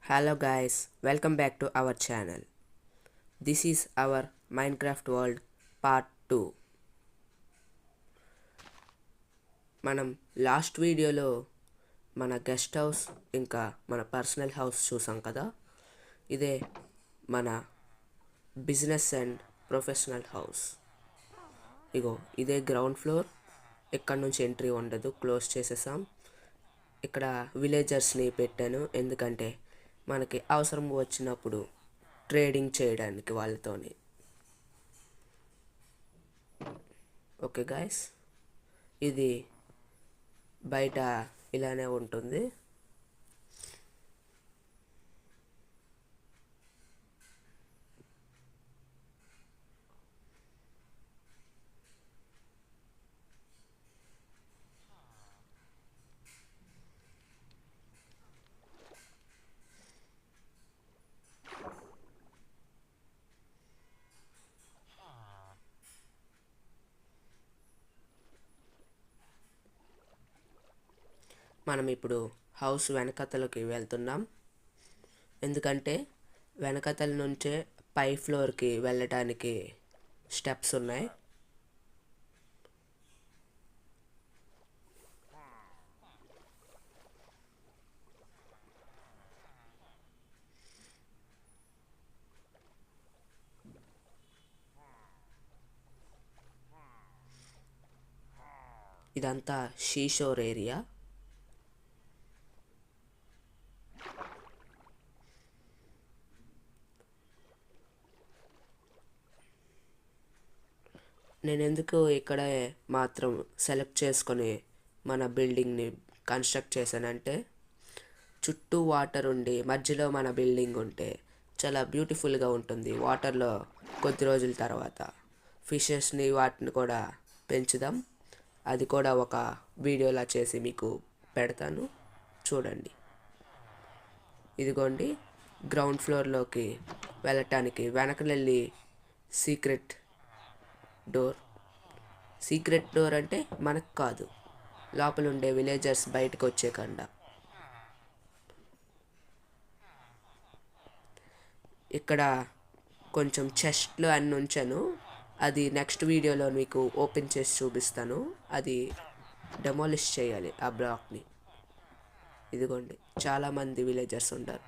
Hello guys, welcome back to our channel. This is our Minecraft World Part 2. మనం last వీడియోలో మన guest house ఇంకా మన personal house చూసాం కదా. ఇదే మన బిజినెస్ అండ్ ప్రొఫెషనల్ హౌస్. ఇదే గ్రౌండ్ ఫ్లోర్. ఇక్కడ నుంచి ఎంట్రీ ఉండదు, క్లోజ్ చేసేసాం. ఇక్కడ విలేజర్స్ని పెట్టాను ఎందుకంటే మనకి అవసరం వచ్చినప్పుడు ట్రేడింగ్ చేయడానికి వాళ్ళతోని. ఓకే గాయస్, ఇది బయట ఇలానే ఉంటుంది. మనం ఇప్పుడు హౌస్ వెనకతలకి వెళ్తున్నాం ఎందుకంటే వెనకతల నుంచే పై ఫ్లోర్కి వెళ్ళటానికి స్టెప్స్ ఉన్నాయి. ఇదంతా షీషోర్ ఏరియా. నేను ఎందుకు ఇక్కడ మాత్రం సెలెక్ట్ చేసుకొని మన బిల్డింగ్ని కన్స్ట్రక్ట్ చేశానంటే చుట్టూ వాటర్ ఉండి మధ్యలో మన బిల్డింగ్ ఉంటే చాలా బ్యూటిఫుల్గా ఉంటుంది. వాటర్లో కొద్ది రోజుల తర్వాత ఫిషెస్ని వాటిని కూడా పెంచుదాం. అది కూడా ఒక వీడియోలా చేసి మీకు పెడతాను, చూడండి. ఇదిగోండి, గ్రౌండ్ ఫ్లోర్లోకి వెళ్ళటానికి వెనకలెళ్ళి సీక్రెట్ డోర్ అంటే మనకు కాదు, లోపల ఉండే విలేజర్స్ బయటకు వచ్చేకుండా. ఇక్కడ కొంచెం చెస్ట్లు అన్నీ ఉంచాను, అది నెక్స్ట్ వీడియోలో మీకు ఓపెన్ చేసి చూపిస్తాను. అది డెమాలిష్ చేయాలి ఆ బ్లాక్ని. ఇదిగోండి, చాలామంది విలేజర్స్ ఉంటారు.